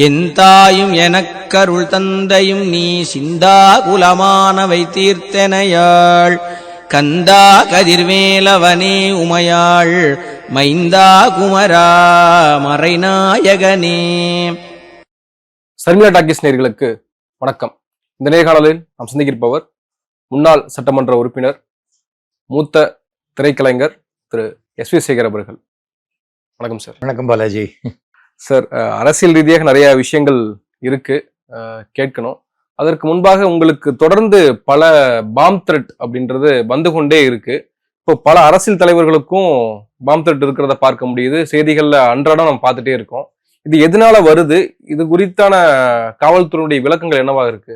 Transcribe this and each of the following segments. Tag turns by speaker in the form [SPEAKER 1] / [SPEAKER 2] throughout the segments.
[SPEAKER 1] என் தாயும் எனக்கருள் தந்தையும் நீ சிந்தா குலமானவை தீர்த்தனையாள் கந்தா கதிர்வேலவனே உமையாள் மைந்தா குமரா மறைநாயகனே.
[SPEAKER 2] சர்மிளா டாக்கீஸ் நேயர்களுக்கு வணக்கம். இந்த நேர்காணலில் நாம் சந்திக்கிருப்பவர் முன்னாள் சட்டமன்ற உறுப்பினர், மூத்த திரைக்கலைஞர் திரு எஸ்.வி. சேகர் அவர்கள். வணக்கம் சார்.
[SPEAKER 3] வணக்கம் பாலாஜி.
[SPEAKER 2] சார், அரசியல் ரீதியாக நிறைய விஷயங்கள் இருக்கு கேட்கணும். அதற்கு முன்பாக உங்களுக்கு தொடர்ந்து பல பாம் த்ரெட் அப்படின்றது வந்து கொண்டே இருக்கு. இப்போ பல அரசியல் தலைவர்களுக்கும் பாம் த்ரெட் இருக்கிறத பார்க்க முடியுது. செய்திகள்ல அன்றாடம் நம்ம பார்த்துட்டே இருக்கோம். இது எதனால வருது? இது குறித்தான காவல்துறையுடைய விளக்கங்கள் என்னவாக இருக்கு?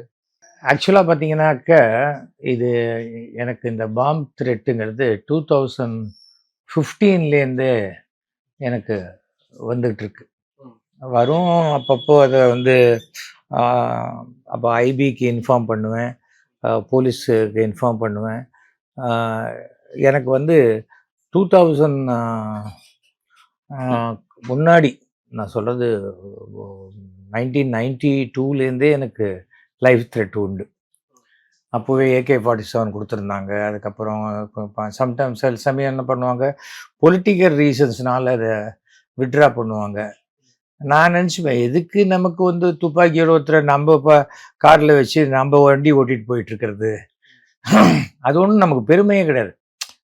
[SPEAKER 3] ஆக்சுவலாக பார்த்தீங்கன்னாக்க, இது எனக்கு இந்த பாம் த்ரெட்டுங்கிறது 2015லேருந்தே எனக்கு வந்துகிட்டு இருக்கு. வரும் அப்பப்போ அதை அப்போ ஐபிக்கு இன்ஃபார்ம் பண்ணுவேன், போலீஸுக்கு இன்ஃபார்ம் பண்ணுவேன். எனக்கு 2000 முன்னாடி நான் சொல்கிறது 1992லேருந்தே எனக்கு லைஃப் த்ரெட் உண்டு. அப்போவே AK-47 கொடுத்துருந்தாங்க. அதுக்கப்புறம் சம்டைம்ஸ் சில சமயம் என்ன பண்ணுவாங்க, பொலிட்டிக்கல் ரீசன்ஸ்னால அதை விட்ரா பண்ணுவாங்க. நான் நினச்சிப்பேன், எதுக்கு நமக்கு துப்பாக்கியோட ஒருத்தரை நம்ம இப்போ காரில் வச்சு நம்ம வண்டி ஓட்டிகிட்டு போயிட்டுருக்கிறது, அது ஒன்றும் நமக்கு பெருமையே கிடையாது.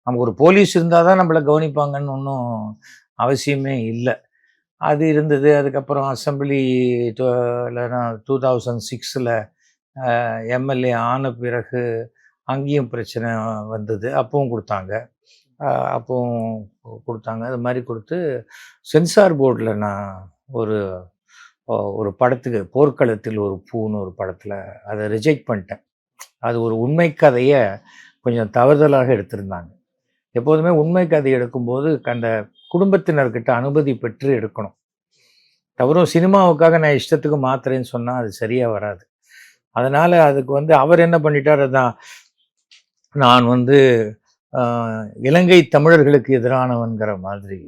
[SPEAKER 3] நமக்கு ஒரு போலீஸ் இருந்தால் தான் நம்மளை கவனிப்பாங்கன்னு ஒன்றும் அவசியமே இல்லை. அது இருந்தது. அதுக்கப்புறம் அசம்பிளி 2006 எம்எல்ஏ ஆன பிறகு அங்கேயும் பிரச்சனை வந்தது. அப்பவும் கொடுத்தாங்க. அது மாதிரி கொடுத்து சென்சார் போர்டில் நான் ஒரு படத்துக்கு, போர்க்களத்தில் ஒரு பூன்னு ஒரு படத்தில் அதை ரிஜெக்ட் பண்ணிட்டேன். அது ஒரு உண்மை கதையை கொஞ்சம் தவறுதலாக எடுத்திருந்தாங்க. எப்போதுமே உண்மை கதை எடுக்கும்போது அந்த குடும்பத்தினர்கிட்ட அனுமதி பெற்று எடுக்கணும். தவறும் சினிமாவுக்காக நான் இஷ்டத்துக்கு மாத்துறேன்னு சொன்னால் அது சரியாக வராது. அதனால் அதுக்கு அவர் என்ன பண்ணிட்டார், அதான் நான் இலங்கை தமிழர்களுக்கு எதிரானவன்கிற மாதிரி.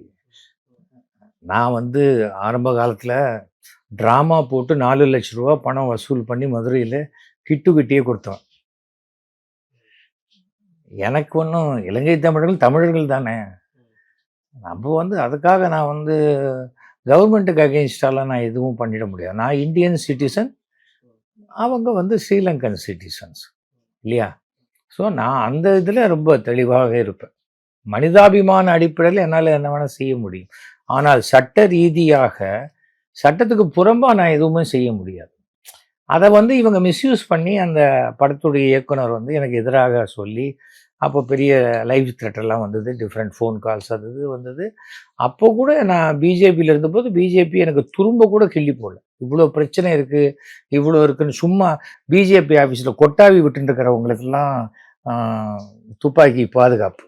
[SPEAKER 3] நான் ஆரம்ப காலத்தில் ட்ராமா போட்டு 4 லட்ச ரூபா பணம் வசூல் பண்ணி மதுரையில் கிட்டியே கொடுத்தேன். எனக்கு ஒன்றும் இலங்கை தமிழர்கள் தானே. நம்ம அதுக்காக நான் கவர்மெண்ட்டுக்கு அகெயின்ஸ்டாலாம் நான் எதுவும் பண்ணிட முடியாது. நான் இந்தியன் சிட்டிசன், அவங்க ஸ்ரீலங்கன் சிட்டிசன்ஸ் இல்லையா? ஸோ நான் அந்த இதில் ரொம்ப தெளிவாக இருப்பேன். மனிதாபிமான அடிப்படையில் என்னால் என்ன வேணால் செய்ய முடியும். ஆனால் சட்ட ரீதியாக சட்டத்துக்கு புறம்பாக நான் எதுவுமே செய்ய முடியாது. அதை இவங்க மிஸ்யூஸ் பண்ணி அந்த படத்துடைய இயக்குனர் எனக்கு எதிராக சொல்லி, அப்போ பெரிய லைவ் த்ரெட்டெல்லாம் வந்தது, டிஃப்ரெண்ட் ஃபோன் கால்ஸ் அது வந்தது. அப்போ கூட நான் பிஜேபியில் இருந்தபோது பிஜேபி எனக்கு துரும்ப கூட கிள்ளி போடல. இவ்வளோ பிரச்சனை இருக்குது, இவ்வளோ இருக்குன்னு சும்மா பிஜேபி ஆஃபீஸில் கொட்டாவி விட்டுருக்கிறவங்களுக்கெல்லாம் துப்பாக்கி பாதுகாப்பு.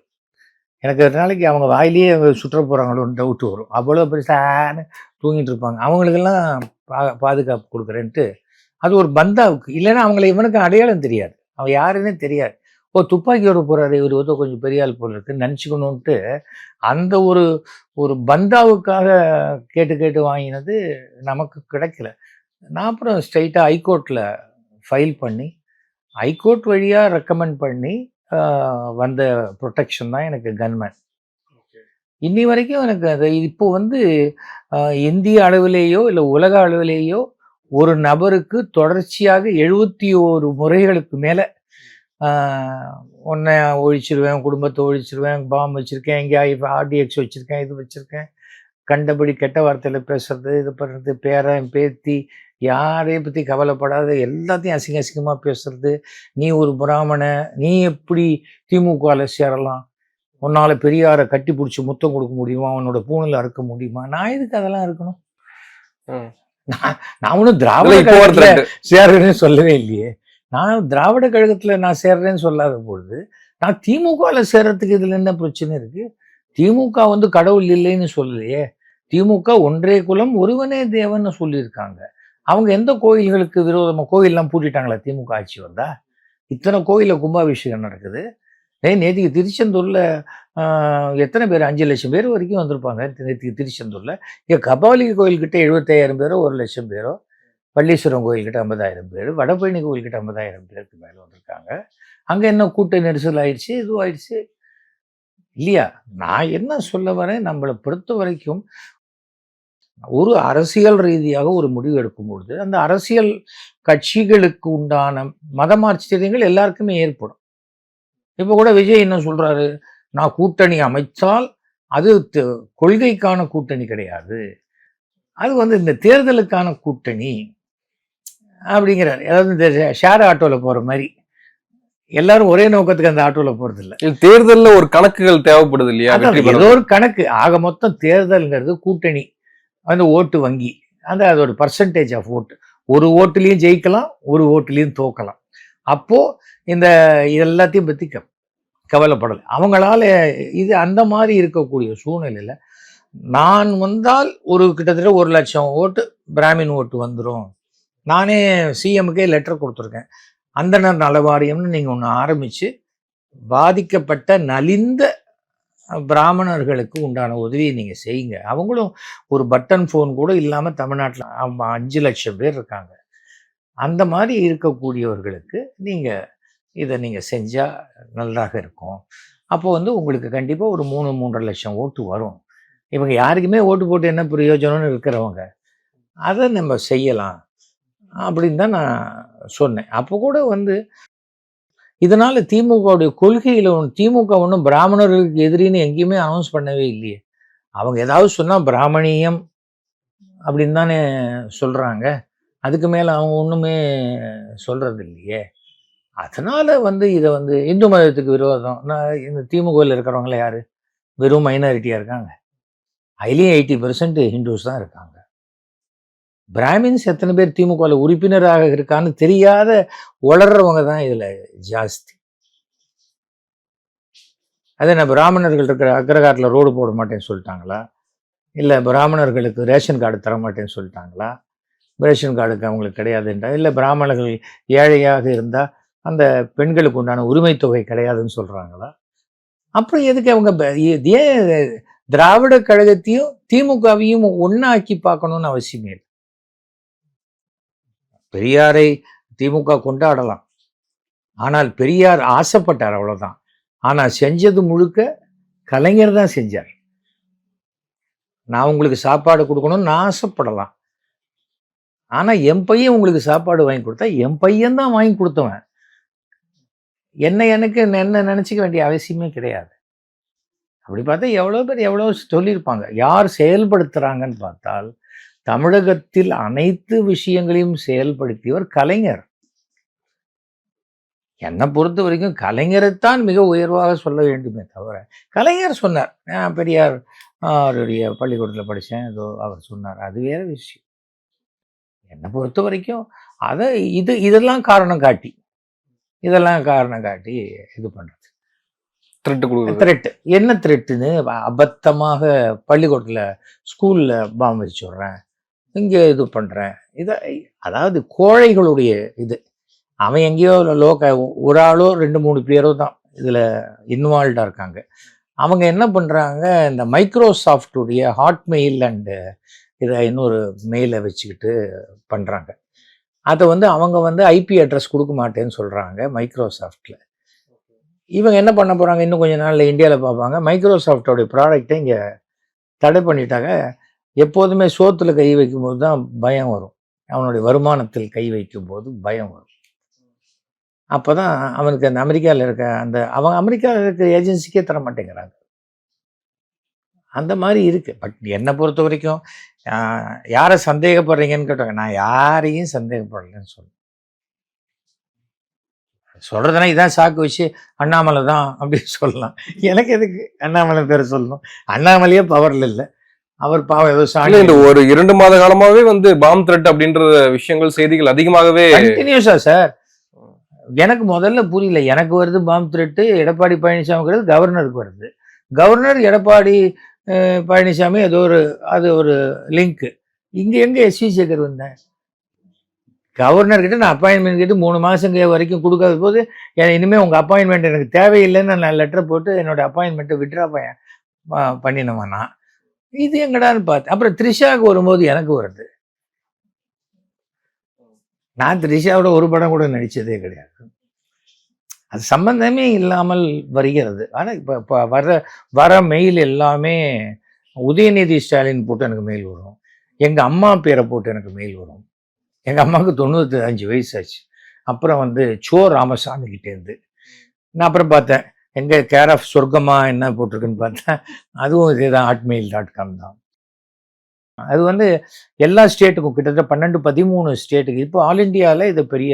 [SPEAKER 3] எனக்கு ஒரு நாளைக்கு அவங்க வாயிலேயே சுற்ற போகிறாங்களோன்னு டவுட் வரும். அவ்வளோ பெருசான்னு தூங்கிட்டு இருப்பாங்க. அவங்களுக்கெல்லாம் பாதுகாப்பு கொடுக்குறேன்ட்டு அது ஒரு பந்தாவுக்கு. இல்லைன்னா அவங்கள இவனுக்கு அடையாளம் தெரியாது, அவன் யாருன்னே தெரியாது. துப்பாக்கியோட போகிறாரு இவர் கொஞ்சம் பெரிய ஆள் போல இருக்குன்னு நினச்சிக்கணுன்ட்டு அந்த ஒரு பந்தாவுக்காக கேட்டு வாங்கினது நமக்கு கிடைக்கல. நான் அப்புறம் ஸ்ட்ரைட்டாக ஹைகோர்ட்டில் ஃபைல் பண்ணி, ஹைகோர்ட் வழியாக ரெக்கமெண்ட் பண்ணி வந்த ப்ரொடெக்ஷன் தான் எனக்கு கன்மேன். இன்னி வரைக்கும் எனக்கு அது இப்போ இந்திய அளவிலேயோ இல்லை உலக அளவிலேயோ ஒரு நபருக்கு தொடர்ச்சியாக 71 முறைகளுக்கு மேலே உன்னை ஒழிச்சிருவேன், குடும்பத்தை ஒழிச்சிருவேன், பாம் வச்சுருக்கேன், எங்கேயா RDX வச்சுருக்கேன், இது வச்சுருக்கேன், கண்டபடி கெட்ட வார்த்தையில் பேசுறது, இது பண்ணுறது, பேரன் பேத்தி யாரையும் பற்றி கவலைப்படாத எல்லாத்தையும் அசிங்கமாக பேசுறது, நீ ஒரு பிராமண, நீ எப்படி திமுகவில் சேரலாம், உன்னால் பெரியாரை கட்டி பிடிச்சி முத்தம் கொடுக்க முடியுமா, உன்னோட பூணில் அறுக்க முடியுமா? நான் எதுக்கு அதெல்லாம் இருக்கணும்? நான் ஒன்றும் திராவிட கழகத்தில் சேர்றேன்னு சொல்லவே இல்லையே. நான் திராவிட கழகத்தில் நான் சேர்றேன்னு சொல்லாத பொழுது நான் திமுகவில் சேர்றதுக்கு இதில் என்ன பிரச்சனை இருக்குது? திமுக கடவுள் இல்லைன்னு சொல்லலையே. திமுக ஒன்றே குலம் ஒருவனே தேவன்னு சொல்லியிருக்காங்க. அவங்க எந்த கோயில்களுக்கு விரோதமாக கோயிலெலாம் பூட்டிட்டாங்களா திமுக ஆட்சி வந்தா? இத்தனை கோயிலில் கும்பாபிஷேகம் நடக்குது. நேற்றுக்கு திருச்செந்தூரில் எத்தனை பேர், 5 லட்சம் பேர் வரைக்கும் வந்திருப்பாங்க நேற்றுக்கு திருச்செந்தூரில். இங்கே கபாலி கோயில்கிட்ட 75,000 பேரோ 1 லட்சம் பேரோ பள்ளீஸ்வரம் கோயில்கிட்ட 50,000 பேர், வடபழனி கோயில்கிட்ட 50,000 பேருக்கு மேலே வந்திருக்காங்க. அங்கே என்ன கூட்ட நெரிசல் ஆயிடுச்சு, இதுவாயிடுச்சு இல்லையா? நான் என்ன சொல்ல வரேன், நம்மளை பொறுத்த வரைக்கும் ஒரு அரசியல் ரீதியாக ஒரு முடிவு எடுக்கும் பொழுது அந்த அரசியல் கட்சிகளுக்கு உண்டான மதமாச்சரியங்கள் எல்லாருக்குமே ஏற்படும். இப்போ கூட விஜய் என்ன சொல்றாரு, நான் கூட்டணி அமைத்தால் அது கொள்கைக்கான கூட்டணி கிடையாது, அது வந்து இந்த தேர்தலுக்கான கூட்டணி அப்படிங்கிறார். அதாவது இந்த ஷேர் ஆட்டோவில் போகிற மாதிரி எல்லாரும் ஒரே நோக்கத்துக்கு அந்த ஆட்டோவில் போகிறது இல்லை.
[SPEAKER 2] தேர்தலில் ஒரு கணக்குகள் தேவைப்படுது இல்லையா?
[SPEAKER 3] ஏதோ ஒரு கணக்கு. ஆக மொத்தம் தேர்தல்ங்கிறது கூட்டணி, அந்த ஓட்டு வங்கி, அந்த அதோட பர்சன்டேஜ் ஆஃப் ஓட்டு. ஒரு ஓட்டுலேயும் ஜெயிக்கலாம், ஒரு ஓட்டுலேயும் தோக்கலாம். அப்போது இந்த எல்லாத்தையும் பற்றி கவலைப்படலை. அவங்களால இது அந்த மாதிரி இருக்கக்கூடிய சூழ்நிலையில் நான் வந்தால் ஒரு கிட்டத்தட்ட 1,00,000 ஓட்டு பிராமின் ஓட்டு வந்துடும். நானே சிஎம்முக்கே லெட்டர் கொடுத்துருக்கேன். அந்தனர் நல வாரியம்னு நீங்கள் ஒன்று ஆரம்பித்து பாதிக்கப்பட்ட நலிந்த பிராமணர்களுக்கு உண்டான உதவியை நீங்கள் செய்யுங்க. அவங்களும் ஒரு பட்டன் ஃபோன் கூட இல்லாமல் தமிழ்நாட்டில் 5,00,000 பேர் இருக்காங்க. அந்த மாதிரி இருக்கக்கூடியவர்களுக்கு நீங்கள் இதை நீங்கள் செஞ்சால் நல்லாக இருக்கும். அப்போ வந்து உங்களுக்கு கண்டிப்பாக ஒரு 3-3.5 லட்சம் ஓட்டு வரும். இவங்க யாருக்குமே ஓட்டு போட்டு என்ன பிரயோஜனம்னு இருக்கிறவங்க அதை நம்ம செய்யலாம் அப்படின்னு தான் நான் சொன்னேன். அப்போ கூட வந்து இதனால் திமுகவுடைய கொள்கையில் திமுக ஒன்றும் பிராமணர்களுக்கு எதிரின்னு எங்கேயுமே அனௌன்ஸ் பண்ணவே இல்லையே. அவங்க ஏதாவது சொன்னால் பிராமணியம் அப்படின்னு தானே சொல்கிறாங்க. அதுக்கு மேலே அவங்க ஒன்றுமே சொல்கிறது இல்லையே. அதனால் வந்து இதை வந்து இந்து மதத்துக்கு விரோதம். நான் இந்த திமுகவில் இருக்கிறவங்கள யார் வெறும் மைனாரிட்டியாக இருக்காங்க. அதுலேயும் 80% ஹிந்துஸ் தான் இருக்காங்க. பிராமின்ஸ் எத்தனை பேர் திமுகவில் உறுப்பினராக இருக்கான்னு தெரியாத வளர்றவங்க தான் இதில் ஜாஸ்தி. அதே நான் பிராமணர்கள் இருக்கிற அக்ரகாட்டில் ரோடு போட மாட்டேன்னு சொல்லிட்டாங்களா, இல்லை பிராமணர்களுக்கு ரேஷன் கார்டு தர மாட்டேன்னு சொல்லிட்டாங்களா, ரேஷன் கார்டுக்கு அவங்களுக்கு கிடையாதுன்றா, இல்லை பிராமணர்கள் ஏழையாக இருந்தால் அந்த பெண்களுக்கு உண்டான உரிமை தொகை கிடையாதுன்னு சொல்கிறாங்களா? அப்புறம் எதுக்கு அவங்க ஏன் திராவிட கழகத்தையும் திமுகவையும் ஒன்றாக்கி பார்க்கணும்னு அவசியமே இல்லை. பெரியாரை திமுக கொண்டாடலாம், ஆனால் பெரியார் ஆசைப்பட்டார், அவ்வளோதான். ஆனால் செஞ்சது முழுக்க கலைஞர் தான் செஞ்சார். நான் உங்களுக்கு சாப்பாடு கொடுக்கணும்னு நான் ஆசைப்படலாம், ஆனால் என் பையன் உங்களுக்கு சாப்பாடு வாங்கி கொடுத்தா என் பையன் தான் வாங்கி கொடுத்தவன். எனக்கு என்ன நினச்சிக்க வேண்டிய அவசியமே கிடையாது. அப்படி பார்த்தா எவ்வளோ பேர் எவ்வளோ சொல்லியிருப்பாங்க. யார் செயல்படுத்துகிறாங்கன்னு பார்த்தால் தமிழகத்தில் அனைத்து விஷயங்களையும் செயல்படுத்தியவர் கலைஞர். என்னை பொறுத்த வரைக்கும் கலைஞரைத்தான் மிக உயர்வாக சொல்ல வேண்டுமே தவிர, கலைஞர் சொன்னார், நான் பெரியார் அவருடைய பள்ளிக்கூடத்தில் படித்தேன், ஏதோ அவர் சொன்னார், அது வேறு விஷயம். என்னை பொறுத்த வரைக்கும் அதை இதெல்லாம் காரணம் காட்டி இது பண்ணுறது. த்ரெட்டு என்ன த்ரெட்டுன்னு அபத்தமாக பள்ளிக்கூடத்தில் ஸ்கூலில் பாம்பு வச்சு விட்றேன், இங்கே இது பண்ணுறேன், இதை அதாவது கோழைகளுடைய இது. அவன் எங்கேயோ ஒரு ஆளோ 2-3 பேரோ தான் இதில் இன்வால்வ்டாக இருக்காங்க. அவங்க என்ன பண்ணுறாங்க, இந்த மைக்ரோசாஃப்டுடைய ஹாட்மெயில் அண்டு இதை இன்னொரு மெயிலை வச்சுக்கிட்டு பண்ணுறாங்க. அதை வந்து அவங்க வந்து ஐபி அட்ரஸ் கொடுக்க மாட்டேன்னு சொல்கிறாங்க மைக்ரோசாஃப்டில். இவங்க என்ன பண்ண போகிறாங்க, இன்னும் கொஞ்சம் நாளில் இந்தியாவில் பார்ப்பாங்க, மைக்ரோசாஃப்டோடைய ப்ராடக்டை இங்கே தடை பண்ணிட்டாங்க. எப்போதுமே சோத்தில் கை வைக்கும்போது தான் பயம் வரும், அவனுடைய வருமானத்தில் கை வைக்கும்போது பயம் வரும். அப்போ தான் அவனுக்கு அந்த அமெரிக்காவில் இருக்க அவங்க அமெரிக்காவில் இருக்க ஏஜென்சிக்கே தர மாட்டேங்கிறாங்க. அந்த மாதிரி இருக்குது. பட் என்னை பொறுத்த வரைக்கும் யாரை சந்தேகப்படுறீங்கன்னு கேட்டாங்க, நான் யாரையும் சந்தேகப்படலைன்னு சொல்கிறதுனா இதான் சாக்கு வச்சு அண்ணாமலை தான் அப்படின்னு சொல்லலாம். எனக்கு எதுக்கு அண்ணாமலை பேரை சொல்லணும்? அண்ணாமலையே பவரில் இல்லை, அவர் பாவம் ஏதோ சாணி.
[SPEAKER 2] இந்த ஒரு 2 மாத காலமாகவே வந்து பாம் த்ரெட் அப்படின்ற விஷயங்கள் செய்திகள் அதிகமாகவே
[SPEAKER 3] கண்டினியூஸா சார். எனக்கு முதல்ல புரியல, எனக்கு வருது பாம் த்ரெட்டு, எடப்பாடி பழனிசாமிங்கிறது கவர்னருக்கு வருது. கவர்னர் எடப்பாடி பழனிசாமி அது ஒரு லிங்க்கு. இங்கே எங்கே எஸ்வி சேகர் வந்தேன்? கவர்னர்கிட்ட நான் அப்பாயின்மெண்ட் கிட்ட 3 மாதம் வரைக்கும் கொடுக்காத போது இனிமேல் உங்கள் அப்பாயின்மெண்ட் எனக்கு தேவையில்லைன்னு நான் லெட்டர் போட்டு என்னோடய அப்பாயின்மெண்ட்டை விட்ரா பண்ணினவனா. இது எங்கடான்னு பார்த்தேன். அப்புறம் த்ரிஷாவுக்கு வரும்போது எனக்கு வருது. நான் த்ரிஷாவோட ஒரு படம் கூட நடித்ததே கிடையாது. அது சம்பந்தமே இல்லாமல் வருகிறது. ஆனால் இப்போ வர மெயில் எல்லாமே உதயநிதி ஸ்டாலின் போட்டு எனக்கு மெயில் வரும். எங்கள் அம்மா பேரை போட்டு எனக்கு மெயில் வரும். எங்கள் அம்மாவுக்கு 95 வயசு ஆச்சு. அப்புறம் வந்து சோ ராமசாமி கிட்டேருந்து நான் அப்புறம் பார்த்தேன், எங்கே கேர் ஆஃப் சொர்க்கமா என்ன போட்டிருக்குன்னு பார்த்தேன். அதுவும் இதே தான் hotmail.com தான். அது வந்து எல்லா ஸ்டேட்டுக்கும் கிட்டத்தட்ட 12-13 ஸ்டேட்டுக்கு இப்போ ஆல் இண்டியாவில் இது பெரிய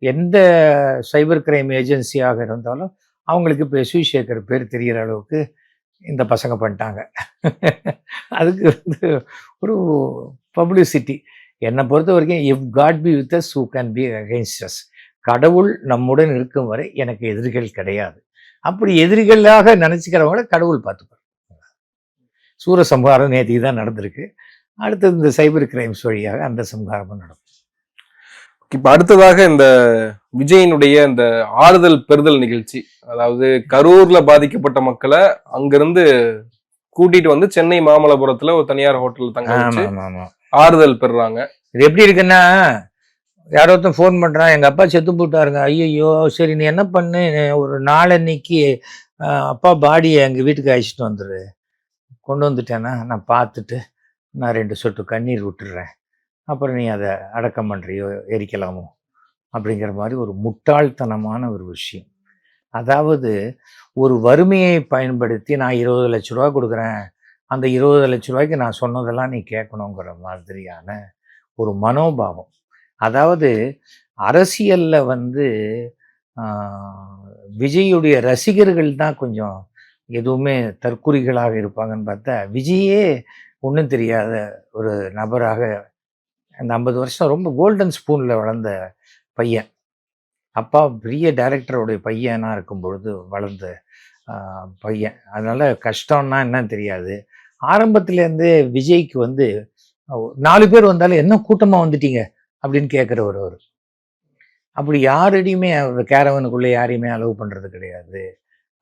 [SPEAKER 3] எந்த சைபர் கிரைம் ஏஜென்சியாக இருந்தாலும் அவங்களுக்கு இப்போ எஸ்வி சேகர் பேர் தெரிகிற அளவுக்கு இந்த பசங்க பண்ணிட்டாங்க. அதுக்கு வந்து ஒரு பப்ளிசிட்டி. என்னை பொறுத்த வரைக்கும் if God be with us who can be against us. கடவுள் நம்முடன் இருக்கும் வரை எனக்கு எதிரிகள் கிடையாது. அப்படி எதிரிகளாக நினச்சிக்கிறவங்கள கடவுள் பார்த்துப்பார். சூரசம்ஹாரம் நேற்றுக்கு தான் நடந்திருக்கு. அடுத்தது இந்த சைபர் கிரைம்ஸ் வழியாக அந்த சம்ஹாரமும் நடக்கும்.
[SPEAKER 2] இப்ப அடுத்ததாக இந்த விஜயினுடைய இந்த ஆறுதல் பெறுதல் நிகழ்ச்சி, அதாவது கரூர்ல பாதிக்கப்பட்ட மக்களை அங்கிருந்து கூட்டிட்டு வந்து சென்னை மாமல்லபுரத்துல ஒரு தனியார் ஹோட்டல்ல தங்க வச்சு ஆறுதல் பெறுறாங்க.
[SPEAKER 3] இது எப்படி இருக்குன்னா, யாரோ ஒருத்தன் ஃபோன் பண்ணுறான், எங்கள் அப்பா செத்து போட்டாருங்க. ஐயோ சரி நீ என்ன பண்ணு, ஒரு நாளன்னைக்கு அப்பா பாடியை எங்கள் வீட்டுக்கு அழைச்சிட்டு வந்துடு. கொண்டு வந்துட்டேன்னா நான் பார்த்துட்டு நான் 2 சொட்டு கண்ணீர் விட்டுடுறேன், அப்புறம் நீ அதை அடக்கம் பண்ணுறியோ எரிக்கலாமோ அப்படிங்கிற மாதிரி ஒரு முட்டாள்தனமான ஒரு விஷயம். அதாவது ஒரு வறுமையை பயன்படுத்தி நான் 20 லட்ச ரூபா கொடுக்குறேன், அந்த 20 லட்ச ரூபாய்க்கு நான் சொன்னதெல்லாம் நீ கேட்கணுங்கிற மாதிரியான ஒரு மனோபாவம். அதாவது அரசியலில் வந்து விஜயுடைய ரசிகர்கள் தான் கொஞ்சம் எதுவுமே தற்குறிகளாக இருப்பாங்கன்னு பார்த்தா, விஜயே ஒன்றும் தெரியாத ஒரு நபராக அந்த 50 வருஷம் ரொம்ப கோல்டன் ஸ்பூனில் வளர்ந்த பையன். அப்பா பெரிய டைரக்டருடைய பையனாக இருக்கும் பொழுது வளர்ந்த பையன். அதனால் கஷ்டம்னா என்னன்னு தெரியாது. ஆரம்பத்துலேருந்தே விஜய்க்கு வந்து 4 பேர் வந்தாலும் என்ன கூட்டமாக வந்துட்டீங்க அப்படின்னு கேட்குறவர் அவர். அப்படி யாரையுமே அவர் கேரவனுக்குள்ளே யாரையுமே அலோவ் பண்ணுறது கிடையாது.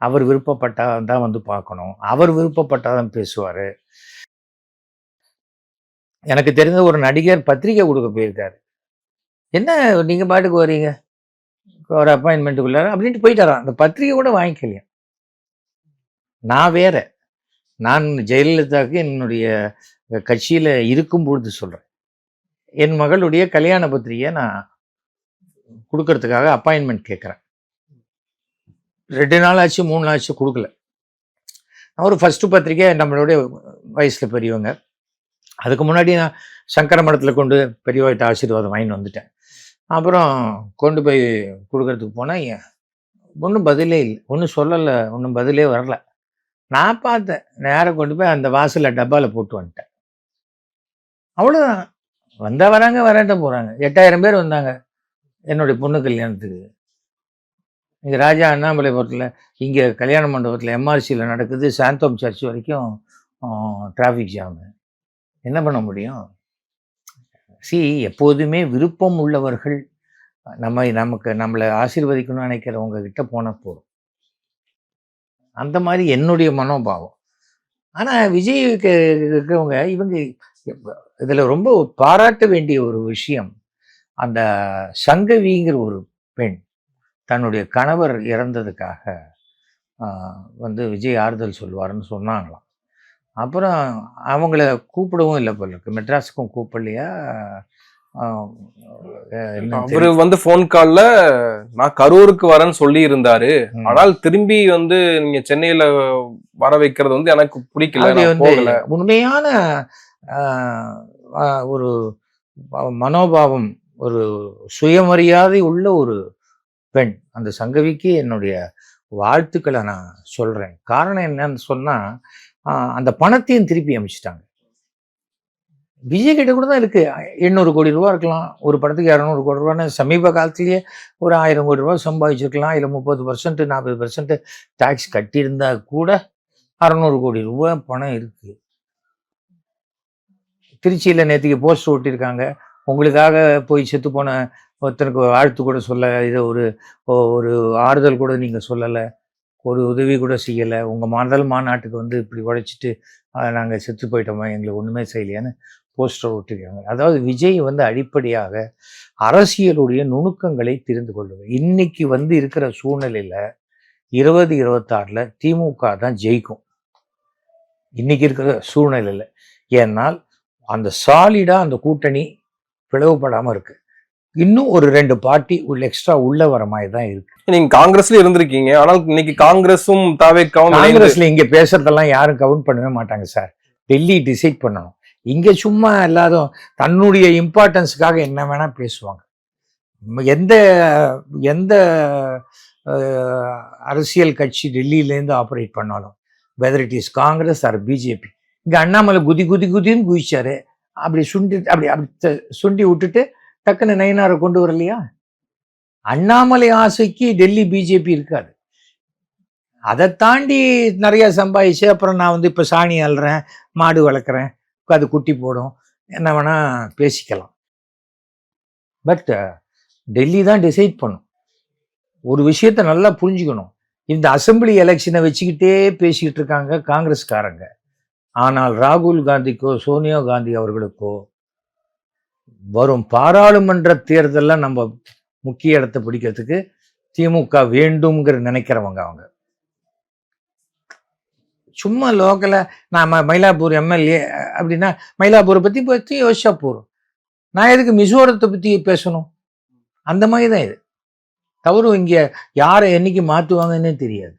[SPEAKER 3] அவர் விருப்பப்பட்டால் தான் வந்து பார்க்கணும், அவர் விருப்பப்பட்டால் தான் பேசுவார். எனக்கு தெரிஞ்ச ஒரு நடிகர் பத்திரிக்கை கொடுக்க போயிருக்காரு. என்ன நீங்கள் பாட்டுக்கு வரீங்க ஒரு அப்பாயின்மெண்ட்டுக்குள்ளார அப்படின்ட்டு போயிட்டாரான். அந்த பத்திரிக்கை கூட வாங்கிக்கலையா. நான் வேற, நான் ஜெயலலிதாவுக்கு என்னுடைய கட்சியில் இருக்கும் பொழுது சொல்கிறேன், என் மகளுடைய கல்யாண பத்திரிகையை நான் கொடுக்கறதுக்காக அப்பாயின்மெண்ட் கேட்குறேன். 2 நாள் ஆச்சு 3 நாள் ஆச்சு கொடுக்கல. நான் ஒரு ஃபஸ்ட்டு பத்திரிக்கை நம்மளுடைய வயசில் பெரியவங்க, அதுக்கு முன்னாடி நான் சங்கர மடத்தில் கொண்டு பெரியவாய்கிட்ட ஆசீர்வாதம் வாங்கிட்டு வந்துட்டேன். அப்புறம் கொண்டு போய் கொடுக்கறதுக்கு போனால் ஒன்றும் பதிலே இல்லை, ஒன்றும் சொல்லலை, ஒன்றும் பதிலே வரல. நான் பார்த்தேன், நேராக கொண்டு போய் அந்த வாசலில் டப்பாவில் போட்டு வந்துட்டேன். அவ்வளோதான். வந்தால் வராங்க, வராட்ட போகிறாங்க. 8000 பேர் வந்தாங்க என்னுடைய பொண்ணு கல்யாணத்துக்கு. இங்கே ராஜா அண்ணாமலைபுரத்தில் இங்கே கல்யாண மண்டபத்தில் எம்ஆர்சியில் நடக்குது, சாந்தோம் சர்ச் வரைக்கும் டிராஃபிக் ஜாமு. என்ன பண்ண முடியும்? எப்போதுமே விருப்பம் உள்ளவர்கள் நம்மளை ஆசீர்வதிக்கணும்னு நினைக்கிறவங்க கிட்ட போனால் போதும். அந்த மாதிரி என்னுடைய மனோபாவம். ஆனால் விஜய்க்கு இருக்கிறவங்க இவங்க இதில் ரொம்ப பாராட்ட வேண்டிய ஒரு விஷயம், அந்த சங்கவிங்கிற ஒரு பெண் தன்னுடைய கணவர் இறந்ததுக்காக வந்து விஜய் ஆறுதல் சொல்வாருன்னு சொன்னாங்களாம். அப்புறம் அவங்கள கூப்பிடவும் இல்லை போல இருக்கு, மெட்ராஸுக்கும் கூப்பிடலையா.
[SPEAKER 2] அவரு வந்து போன் கால்ல நான் கரூருக்கு வரேன்னு சொல்லி இருந்தாரு, ஆனால் திரும்பி வந்து நீங்க சென்னையில வர வைக்கிறது வந்து எனக்கு பிடிக்கல.
[SPEAKER 3] உண்மையான ஒரு மனோபாவம், ஒரு சுயமரியாதை உள்ள ஒரு பெண். அந்த சங்கவிக்கு என்னுடைய வாழ்த்துக்களை நான் சொல்றேன். காரணம் என்னன்னு சொன்னா, அந்த பணத்தையும் திருப்பி அமைச்சிட்டாங்க. விஜய் கிட்ட கூட தான் இருக்கு. 800 கோடி ரூபா இருக்கலாம், ஒரு படத்துக்கு 200 கோடி ரூபான்னு சமீப காலத்திலேயே ஒரு 1000 கோடி ரூபா சம்பாதிச்சிருக்கலாம். இல்லை 30% 40% டாக்ஸ் கட்டியிருந்தா கூட 600 கோடி ரூபா பணம் இருக்கு. திருச்சியில் நேற்றுக்கு போஸ்ட் ஓட்டியிருக்காங்க, உங்களுக்காக போய் செத்து போன ஒருத்தனுக்கு வாழ்த்து கூட சொல்ல, இதை ஒரு ஆறுதல் கூட நீங்கள் சொல்லலை, ஒரு உதவி கூட செய்யலை, உங்கள் மாநாட்டுக்கு வந்து இப்படி உழைச்சிட்டு நாங்கள் செத்து போயிட்டோமா, எங்களுக்கு ஒன்றுமே செய்யலையான்னு போஸ்டர் ஒட்டிருக்காங்க. அதாவது விஜய் வந்து அடிப்படையாக அரசியலுடைய நுணுக்கங்களை தெரிந்து கொள்ளுங்க. இன்னைக்கு வந்து இருக்கிற சூழ்நிலையில 2026 திமுக தான் ஜெயிக்கும். இன்னைக்கு இருக்கிற சூழ்நிலையில. ஏன்னால் அந்த சாலிடா அந்த கூட்டணி பிளவுபடாம இருக்கு. இன்னும் ஒரு 2 பார்ட்டி எக்ஸ்ட்ரா உள்ள வர மாதிரி தான் இருக்கு.
[SPEAKER 2] நீங்க காங்கிரஸ்ல இருந்திருக்கீங்க, ஆனால் இன்னைக்கு காங்கிரஸும் தாவேக்காவும்
[SPEAKER 3] காங்கிரஸ்ல இங்க பேசுறதெல்லாம் யாரும் கவுண்ட் பண்ணவே மாட்டாங்க சார். டெல்லி டிசைட் பண்ணணும். இங்க சும்மா எல்லாரும் தன்னுடைய இம்பார்ட்டன்ஸுக்காக என்ன வேணா பேசுவாங்க. எந்த எந்த அரசியல் கட்சி டெல்லியிலேருந்து ஆப்ரேட் பண்ணாலும், whether it is Congress or BJP, இங்க அண்ணாமலை குதின்னு குதிச்சாரு. அப்படி சுண்டி விட்டுட்டு டக்குன்னு நயினாரை கொண்டு வரலையா? அண்ணாமலை ஆசைக்கு டெல்லி பிஜேபி இருக்காது. அதை தாண்டி நிறைய சம்பாதிச்சு அப்புறம் நான் வந்து இப்ப சாணி அல்றேன், மாடு வளர்க்குறேன், அது குட்டி போடும், என்ன வேணா பேசிக்கலாம். பட் டெல்லி தான் டிசைட் பண்ணும். ஒரு விஷயத்த நல்லா புரிஞ்சுக்கணும். இந்த அசம்பிளி எலெக்ஷனை வச்சுக்கிட்டே பேசிக்கிட்டு இருக்காங்க காங்கிரஸ்காரங்க. ஆனால் ராகுல் காந்திக்கோ சோனியா காந்தி அவர்களுக்கோ வரும் பாராளுமன்ற தேர்தலில் நம்ம முக்கிய இடத்தை பிடிக்கிறதுக்கு திமுக வேண்டும்ங்கிற நினைக்கிறவங்க. அவங்க சும்மா லோக்கல நான் மயிலாப்பூர் எம்எல்ஏ அப்படின்னா மயிலாப்பூரை பத்தி யோசிச்சா போறோம். நான் எதுக்கு மிசோரத்தை பத்தி பேசணும்? அந்த மாதிரி தான் இது. தவறு இங்க யாரை என்னைக்கு மாத்துவாங்கன்னு தெரியாது.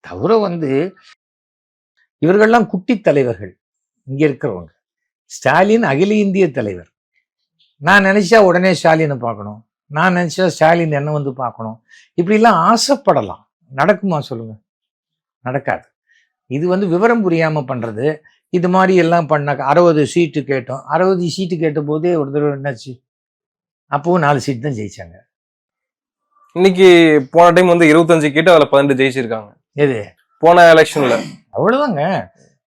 [SPEAKER 3] தவிர வந்து இவர்கள்லாம் குட்டி தலைவர்கள் இங்க இருக்கிறவங்க. ஸ்டாலின் அகில இந்திய தலைவர். நான் நினைச்சா உடனே ஸ்டாலினை பார்க்கணும், நான் நினைச்சா ஸ்டாலின் என்ன வந்து பார்க்கணும், இப்படிலாம் ஆசைப்படலாம். நடக்குமா சொல்லுங்க? நடக்காது. இது வந்து விவரம் புரியாம பண்றது. இது மாதிரி எல்லாம் பண்ணாக்க 60 சீட்டு கேட்டோம். 60 சீட்டு கேட்ட போதே ஒரு தடவை என்னாச்சு, அப்பவும் 4 சீட் தான் ஜெயிச்சாங்க.
[SPEAKER 2] இன்னைக்கு போன டைம் வந்து 25 கேட்டு அதுல 12 ஜெயிச்சிருக்காங்க.
[SPEAKER 3] எது
[SPEAKER 2] போன எலெக்ஷன்ல?
[SPEAKER 3] அவ்வளவுதாங்க.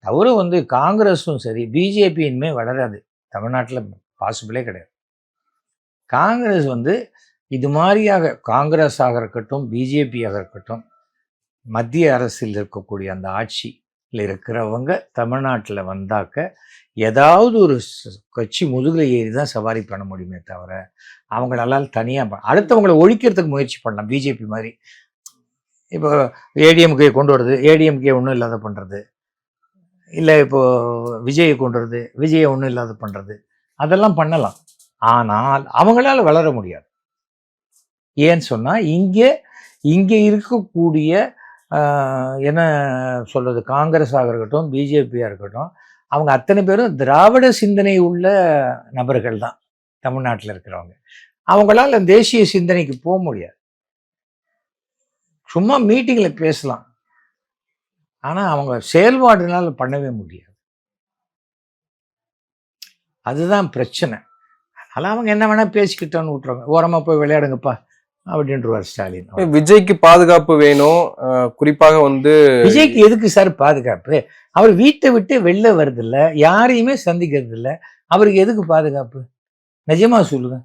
[SPEAKER 3] தவிர வந்து காங்கிரஸும் சரி பிஜேபி இனிமே வளராது தமிழ்நாட்டில், பாசிபிளே கிடையாது. காங்கிரஸ் வந்து இது மாதிரியாக காங்கிரஸாக இருக்கட்டும் பிஜேபியாக இருக்கட்டும், மத்திய அரசில் இருக்கக்கூடிய அந்த ஆட்சியில் இருக்கிறவங்க தமிழ்நாட்டில் வந்தாக்க ஏதாவது ஒரு கட்சி முதுகில் ஏறி தான் சவாரி பண்ண முடியுமே தவிர அவங்களால தனியாக அடுத்தவங்களை ஒழிக்கிறதுக்கு முயற்சி பண்ணலாம். பிஜேபி மாதிரி இப்போ ஏடிஎம்கே கொண்டு வருது, ஏடிஎம்கே ஒன்றும் இல்லாத பண்ணுறது, இல்லை இப்போ விஜயை கொண்டு வருது, விஜயை ஒன்றும் இல்லாத பண்ணுறது, அதெல்லாம் பண்ணலாம். ஆனால் அவங்களால வளர முடியாது. ஏன்னு சொன்னால் இங்கே இருக்கக்கூடிய என்ன சொல்றது, காங்கிரஸாக இருக்கட்டும் பிஜேபியாக இருக்கட்டும், அவங்க அத்தனை பேரும் திராவிட சிந்தனை உள்ள நபர்கள் தான் தமிழ்நாட்டில் இருக்கிறவங்க. அவங்களால தேசிய சிந்தனைக்கு போக முடியாது. சும்மா மீட்டிங்ல பேசலாம், ஆனா அவங்க செயல்பாடுனால பண்ணவே முடியாது. அதுதான் பிரச்சனை. அதனால அவங்க என்ன வேணா பேசிக்கிட்டோன்னு விட்டுருவாங்க. ஓரமா போய் விளையாடுங்கப்பா அப்படின்றவார் ஸ்டாலின்.
[SPEAKER 2] விஜய்க்கு பாதுகாப்பு வேணும். குறிப்பாக வந்து
[SPEAKER 3] விஜய்க்கு எதுக்கு சார் பாதுகாப்பு? அவர் வீட்டை விட்டு வெளில வருது இல்ல, யாரையுமே சந்திக்கிறது இல்ல, அவருக்கு எதுக்கு பாதுகாப்பு? நிஜமா சொல்லுங்க.